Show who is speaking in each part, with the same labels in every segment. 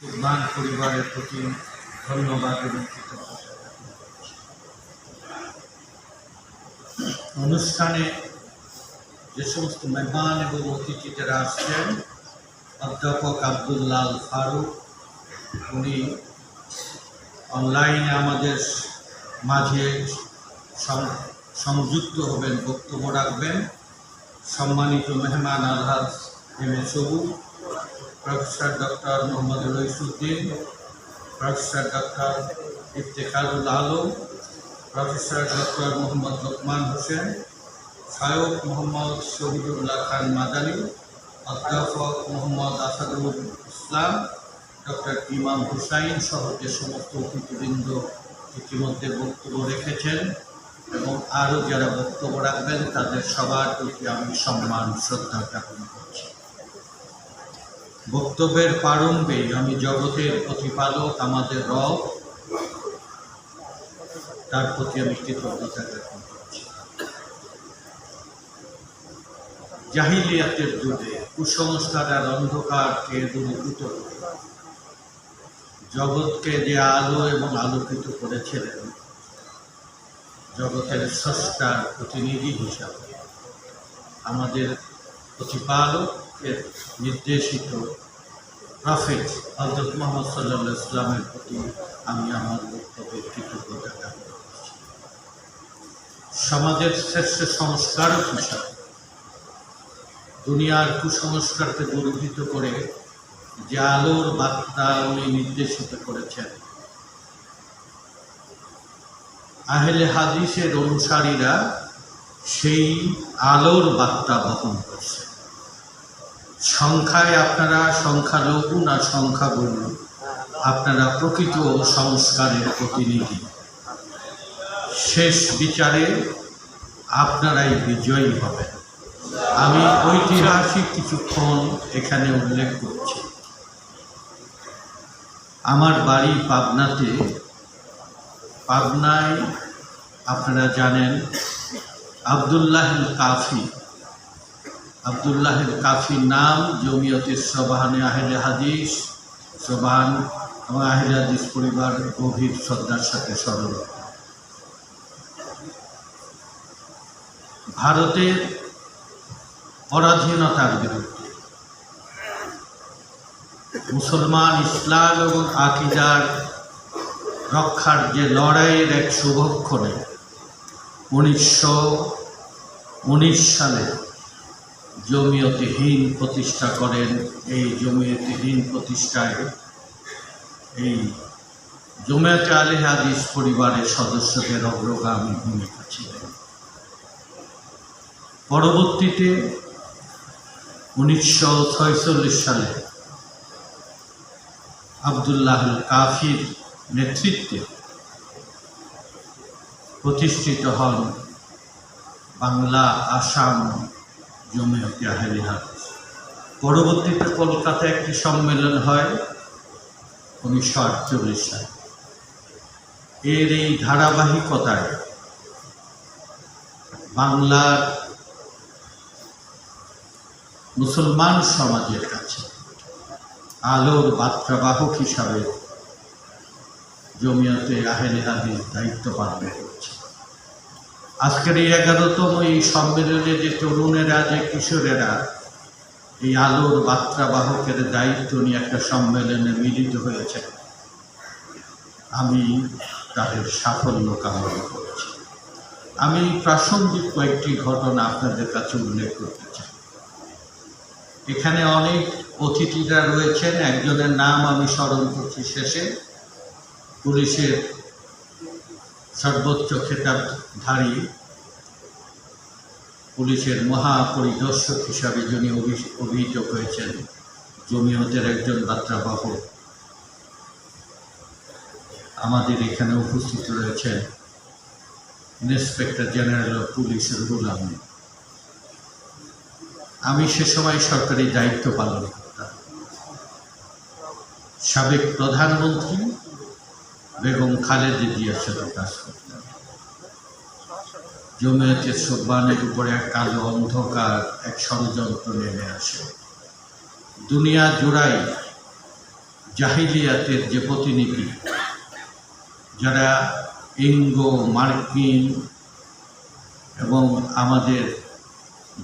Speaker 1: কুরবান পরিবারের প্রতি ধন্যবাদ এবং কৃতজ্ঞতা। অনুষ্ঠানে যে সমস্ত মেহমান এবং অতিথি যারা আসছেন, অধ্যাপক আব্দুল্লাহ ফারুক, উনি অনলাইনে আমাদের মাঝে সংযুক্ত হবেন, বক্তব্য রাখবেন। সম্মানিত মেহমান আলহাজ এম এ সবুজ, professor doctor Mohammad Raisuddin, professor doctor Iftekharul Alam, professor doctor Mohammad Lokman Hossain, সহায়ক মোহাম্মদ শহীদুল্লাহ খান মাদানী, অধ্যাপক মোহাম্মদ আসাদুল ইসলাম, ডক্টর ইমাম হুসাইন সহ যে সমস্ত অতিথিবৃন্দ ইতিমধ্যে বক্তব্য রেখেছেন এবং আরও যারা বক্তব্য রাখবেন তাদের সবার প্রতি আমি সম্মান শ্রদ্ধা জ্ঞাপন করছি। বক্তব্যের প্রারম্ভে আমি জগতের প্রতিপালক আমাদের রব, তার প্রতি আমি কৃতজ্ঞতা জ্ঞাপন করছি। জাহিলিয়াতের যুগে কুসংস্কার আর অন্ধকারকে দূরীভূত করে জগৎকে যে আলো এবং আলোকিত করেছিলেন, জগতের স্রষ্টার প্রতিনিধি হিসাবে আমাদের প্রতিপালকের নির্দেশিত প্রফেট হযরত মুহাম্মদ সাল্লাল্লাহু আলাইহি ওয়াসাল্লামের প্রতি আমি আমার বক্তব্যে কৃতজ্ঞতা জ্ঞাপন করছি। সমাজের শ্রেষ্ঠ সংস্কারক হিসাবে দুনিয়ার কুসংস্কারকে দূরীভূত করে যে আলোর বার্তা উনি নির্দেশিত করেছেন, আহলে হাদিসের অনুসারীরা সেই আলোর বার্তা বহন করছে। সংখ্যায় আপনারা সংখ্যালঘু না সংখ্যাগুরু, আপনারা প্রকৃত সংস্কারের প্রতিনিধি। শেষ বিচারে আপনারাই বিজয়ী হবেন। আমি ঐতিহাসিক কিছুক্ষণ এখানে উল্লেখ করছি। আমার বাড়ি পাবনাতে। পাবনায় আপনারা জানেন আব্দুল্লাহ কাফি। আব্দুল্লাহ কাফির নাম জমিয়তে সোবহানে আহলে হাদিস, সোবহান এবং আহলে হাদিস পরিবার গভীর শ্রদ্ধার সাথে স্মরণ। ভারতের পরাধীনতার বিরুদ্ধে মুসলমান ইসলাম এবং আকিদার রক্ষার যে লড়াইয়ের এক শুভক্ষণে 1919 সালে জমিয়তে হিন্দ প্রতিষ্ঠা করেন। এই জমিয়তে হিন্দ প্রতিষ্ঠায় এই জমিয়তে আহলে হাদিস পরিবারের সদস্যদের অগ্রগামী ভূমিকা ছিলেন। পরবর্তীতে 1946 সালে আব্দুল্লাহ কাফির নেতৃত্বে প্রতিষ্ঠিত হন বাংলা আসাম জমিয়তে আহলে হাদিস। পরবর্তীতে কলকাতায় একটি সম্মেলন হয় 1948 সালে। এর এই ধারাবাহিকতায় বাংলার মুসলমান সমাজের কাছে আলোর বার্তাবাহক হিসাবে জমিয়তে আহলে হাদিস দায়িত্ব পালন করছে। আজকের এই 11তম এই সম্মেলনে যে তরুণেরা, যে কিশোরেরা এই আলোর বার্তাবাহকের দায়িত্ব নিয়ে একটা সম্মেলনে মিলিত হয়েছে, আমি তাদের সাফল্য কামনা করছি। আমি প্রাসঙ্গিক কয়েকটি ঘটনা আপনাদের কাছে উল্লেখ করতে চাই। এখানে অনেক অতিথিরা রয়েছেন। একজনের নাম আমি স্মরণ করছি শেষে, পুলিশের সর্বোচ্চ খেতাবধারী পুলিশের মহাপরিদর্শক হিসাবে যিনি অভিহিত হয়েছেন, জমিয়তের একজন বার্তাবাহক। আমাদের এখানে উপস্থিত রয়েছেন inspector general of police Ruhul Amin. আমি সে সময় সরকারি দায়িত্ব পালন করতাম। সাবেক প্রধানমন্ত্রী বেগম খালেদা জিয়ার সাথে কাজ করতাম। জমিয়তের সোবহানের উপরে এক কালো অন্ধকার, এক ষড়যন্ত্র নেমে আসে। দুনিয়া জোড়াই জাহিলিয়াতের যে প্রতিনিধি, যারা ইঙ্গো মার্কিন এবং আমাদের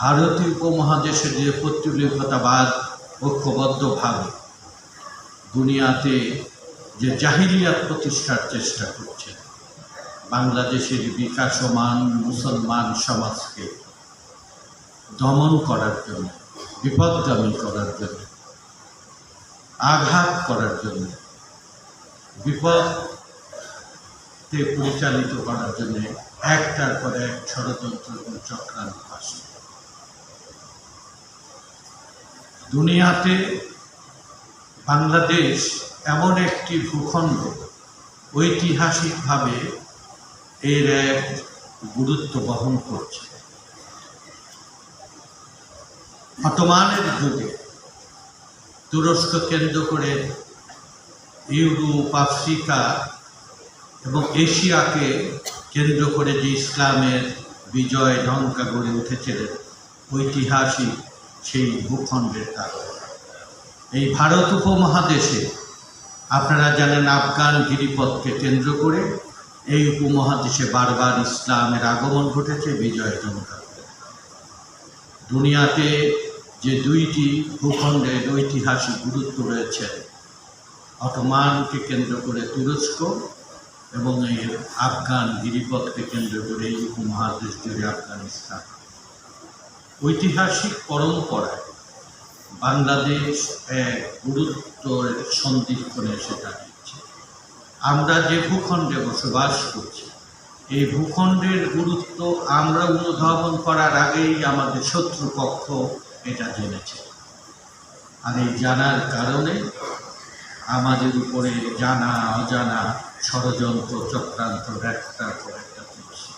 Speaker 1: ভারতীয় উপমহাদেশের যে পৌত্তলিকতাবাদ ঐক্যবদ্ধভাবে দুনিয়াতে যে জাহিলিয়াত প্রতিষ্ঠার চেষ্টা করছে, বাংলাদেশের বিকাশমান মুসলমান সমাজকে দমন করার জন্য, বিপদগামী করার জন্য, আঘাত করার জন্য, বিপদে পরিচালিত করার জন্য একটার পর এক ষড়যন্ত্র এবং চক্রান্ত আসে। দুনিয়াতে বাংলাদেশ এমন একটি ভূখণ্ড, ঐতিহাসিকভাবে এর এক গুরুত্ব বহন করছে। অটোমানের যুগে তুরস্ক কেন্দ্র করে ইউরোপ, আফ্রিকা এবং এশিয়াকে কেন্দ্র করে যে ইসলামের বিজয় ঢঙ্কা গড়ে উঠেছিলেন, ঐতিহাসিক সেই ভূখণ্ডের কারণে এই ভারত উপমহাদেশে আপনারা জানেন আফগান গিরিপথকে কেন্দ্র করে এই উপমহাদেশে বারবার ইসলামের আগমন ঘটেছে, বিজয় ঢঙ্কা। দুনিয়াতে যে দুইটি ভূখণ্ডের ঐতিহাসিক গুরুত্ব রয়েছে, অটোমানকে কেন্দ্র করে তুরস্ক এবং এই আফগান গিরিপথকে কেন্দ্র করে এই উপমহাদেশ জুড়ে আফগানিস্তান। ঐতিহাসিক পরম্পরায় বাংলাদেশ এক গুরুত্বের সন্ধিক্ষণে এসে দাঁড়িয়েছে। আমরা যে ভূখণ্ডে বসবাস করছি, এই ভূখণ্ডের গুরুত্ব আমরা অনুধাবন করার আগেই আমাদের শত্রুপক্ষ এটা জেনেছে। আর এই জানার কারণে আমাদের উপরে জানা অজানা ষড়যন্ত্র চক্রান্ত একটার পর একটা চলছে।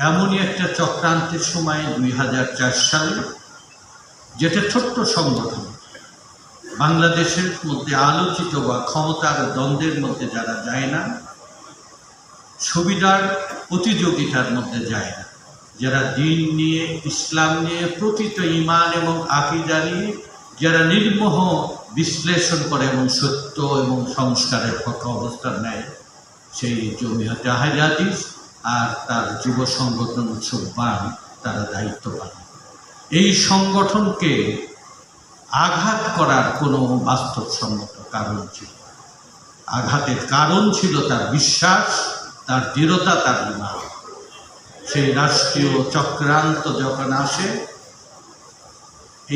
Speaker 1: এমনই একটা চক্রান্তের সময় 2004 সালে, যেটা ছোট্ট সংগঠন, বাংলাদেশের মধ্যে আলোচিত বা ক্ষমতার দ্বন্দ্বের মধ্যে যারা যায় না, সুবিধার প্রতিযোগিতার মধ্যে যায় না, যারা দিন নিয়ে, ইসলাম নিয়ে, প্রকৃত ঈমান এবং আকীদা নিয়ে যারা নির্মোহ বিশ্লেষণ করে এবং সত্য এবং সংস্কারের পক্ষে অবস্থান নেয়, সেই জমিয়তে আহলে হাদিস আর তার যুব সংগঠন সুবহান তারা দায়িত্ব পান। এই সংগঠনকে আঘাত করার কোনো বাস্তবসম্মত কারণ ছিল। আঘাতের কারণ ছিল তার বিশ্বাস, তার দৃঢ়তা, তার ঈমান। সেই রাষ্ট্রীয় চক্রান্ত যখন আসে,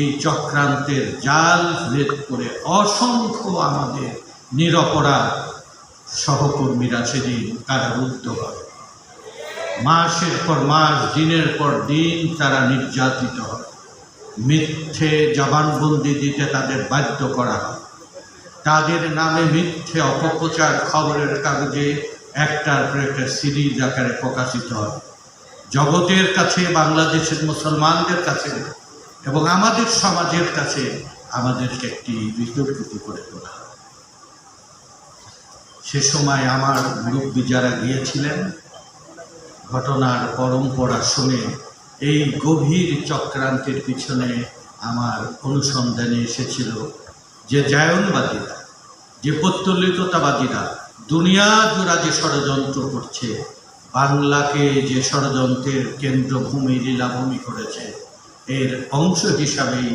Speaker 1: এই চক্রান্তের জাল ভেদ করে অসংখ্য আমাদের নিরপরাধ সহকর্মীরা সেদিন কারারুদ্ধ হয়। মাসের পর মাস, দিনের পর দিন তারা নির্যাতিত হয়, মিথ্যে জবানবন্দি দিতে তাদের বাধ্য করা হয়, তাদের নামে মিথ্যে অপপ্রচার খবরের কাগজে একটার পর একটা সিরিজ আকারে প্রকাশিত হয়। জগতের কাছে, বাংলাদেশের মুসলমানদের কাছে এবং আমাদের সমাজের কাছে আমাদেরকে একটি বিতর্কিত করে তোলা হয়। সে সময় আমার মুরব্বী যারা গিয়েছিলেন, ঘটনার পরম্পরা শুনে এই গভীর চক্রান্তের পিছনে আমার অনুসন্ধানে এসেছিল যে জায়নবাদীরা, যে পৌত্তলিকতাবাদীরা দুনিয়া জুড়া যে ষড়যন্ত্র করছে, বাংলাকে যে ষড়যন্ত্রের কেন্দ্রভূমি, লীলাভূমি করেছে, এর অংশ হিসাবেই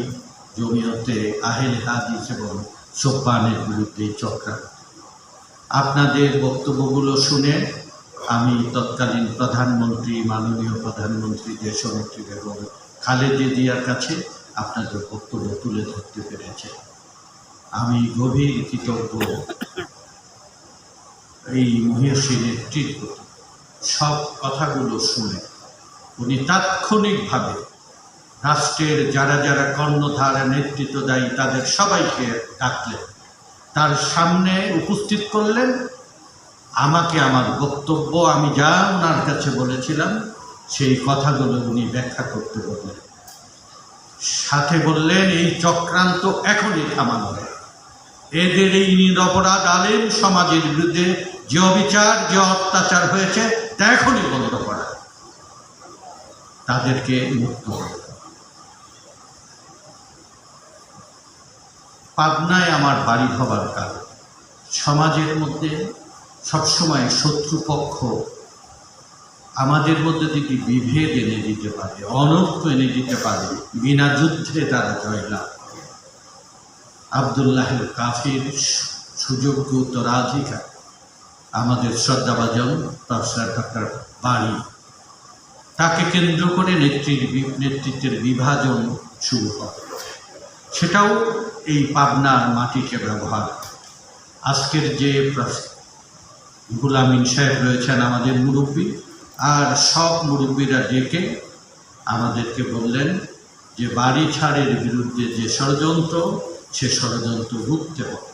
Speaker 1: জমিয়তে আহলে হাদিস এবং সুবহানের বিরুদ্ধে চক্রান্ত। আপনাদের বক্তব্যগুলো শুনে আমি তৎকালীন প্রধানমন্ত্রী, মাননীয় প্রধানমন্ত্রী দেশনেত্রী এবং খালেদা জিয়ার কাছে আপনাদের বক্তব্য তুলে ধরতে পেরেছে। আমি গভীর কৃতজ্ঞ এই মহিষী নেত্রীর প্রতি। সব কথাগুলো শুনে উনি তাৎক্ষণিকভাবে রাষ্ট্রের যারা যারা কর্ণধার নেতৃত্ব দায়ী তাদের সবাইকে ডাকলেন, তার সামনে উপস্থিত করলেন। আমাকে আমার বক্তব্য আমি যা ওনার কাছে বলেছিলাম সেই কথাগুলো উনি ব্যাখ্যা করতে বললেন। সাথে বললেন, এই চক্রান্ত এখনই থামানো হবে। এদের এই নিরপরাধ আলেম সমাজের বিরুদ্ধে যে অবিচার, যে অত্যাচার হয়েছে তা এখনই বন্ধ করা, তাদেরকে মুক্ত করা। পাবনায় আমার বাড়ি হবার কারণ সমাজের মধ্যে সবসময় শত্রুপক্ষ আমাদের মধ্যে যদি বিভেদ এনে দিতে পারে, অনর্থ এনে দিতে পারে, বিনা যুদ্ধে তারা জয়লাভ। আব্দুল্লাহ কাফির সুযোগ্য উত্তরাধিকার আমাদের শ্রদ্ধাভাজন প্রফেসর ডক্টর বারী, তাকে কেন্দ্র করে নেতৃত্বের বিভাজন শুরু হয়। সেটাও এই পাবনার মাটিকে ব্যবহার। আজকের যে গোলামিন সাহেব রয়েছেন আমাদের মুরব্বী, আর সব মুরব্বীরা ডেকে আমাদেরকে বললেন যে বাড়ি ছাড়ের বিরুদ্ধে যে ষড়যন্ত্র, সে ষড়যন্ত্র রুখতে হবে।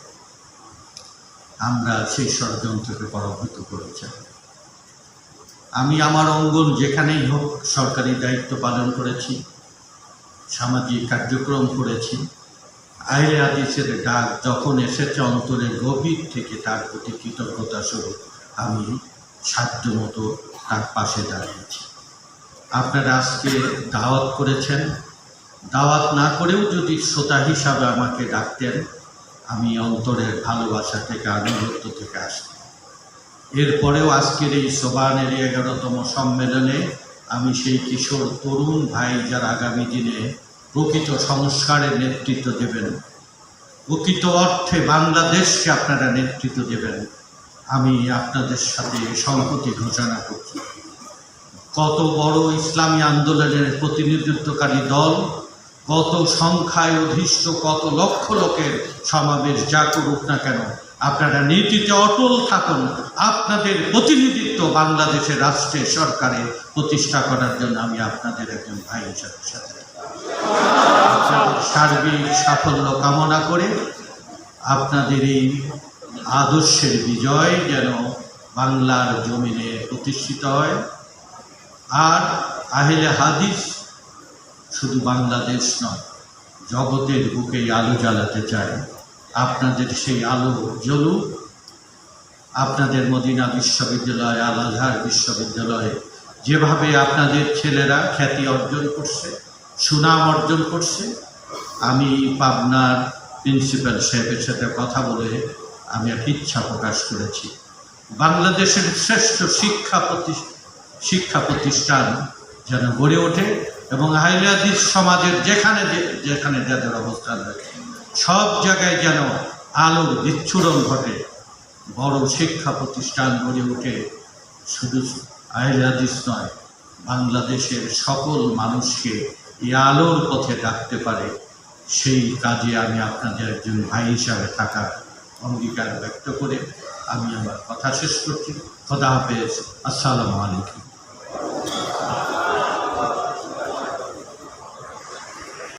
Speaker 1: আমরা সেই ষড়যন্ত্রকে পরাভূত করেছি। আমি আমার অঙ্গন যেখানেই হোক সরকারি দায়িত্ব পালন করেছি, সামাজিক কার্যক্রম করেছি। আহলে হাদিসের ডাক যখন এসেছে অন্তরের গভীর থেকে, তার প্রতি কৃতজ্ঞতা স্বরূপ আমি সাধ্যমতো তার পাশে দাঁড়িয়েছি। আপনারা আজকে দাওয়াত করেছেন, দাওয়াত না করেও যদি শ্রোতা হিসাবে আমাকে ডাকতেন, আমি অন্তরের ভালোবাসা থেকে, আনুগত্য থেকে আসতাম। এরপরেও আজকের এই সোবানের 11তম সম্মেলনে আমি সেই কিশোর তরুণ ভাই যারা আগামী দিনে প্রকৃত সংস্কারের নেতৃত্ব দেবেন, প্রকৃত অর্থে বাংলাদেশকে আপনারা নেতৃত্ব দেবেন, আমি আপনাদের সাথে সংহতি ঘোষণা করছি। কত বড় ইসলামী আন্দোলনের প্রতিনিধিত্বকারী দল, কত সংখ্যায় অধিষ্ঠ কত লক্ষ লোকের সমাবেশ যা করুক না কেন, আপনারা নীতিতে অটল থাকুন। আপনাদের প্রতিনিধিত্ব বাংলাদেশের রাষ্ট্রে সরকারে প্রতিষ্ঠা করার জন্য আমি আপনাদের একজন ভাই হিসাবে সাথে সার্বিক সাফল্য কামনা করে আপনাদের এই আদর্শের বিজয় যেন বাংলার জমিনে প্রতিষ্ঠিত হয়। আর আহলে হাদিস শুধু বাংলাদেশ নয়, জগতের বুকে আলো জ্বালাতে চায়। আপনাদের সেই আলো জ্বলুক। আপনাদের মদিনা বিশ্ববিদ্যালয়, আল আজহার বিশ্ববিদ্যালয়ে যেভাবে আপনাদের ছেলেরা খ্যাতি অর্জন করছে, সুনাম অর্জন করছে, আমি পাবনার প্রিন্সিপাল সাহেবের সাথে কথা বলে আমি এক ইচ্ছা প্রকাশ করেছি, বাংলাদেশের শ্রেষ্ঠ শিক্ষা প্রতিষ্ঠান যেন গড়ে ওঠে এবং আহলে হাদিস সমাজের যেখানে যেখানে যাদের অবস্থান রয়েছে সব জায়গায় যেন আলোর বিচ্ছুরণ ঘটে, বড় শিক্ষা প্রতিষ্ঠান গড়ে ওঠে। শুধু আহলে হাদিস নয়, বাংলাদেশের সকল মানুষকে এই আলোর পথে ডাকতে পারে, সেই কাজে আমি আপনাদের একজন ভাই হিসাবে থাকার অঙ্গীকার ব্যক্ত করে আমি আমার কথা শেষ করছি। খোদা হাফেজ। আসসালামু আলাইকুম।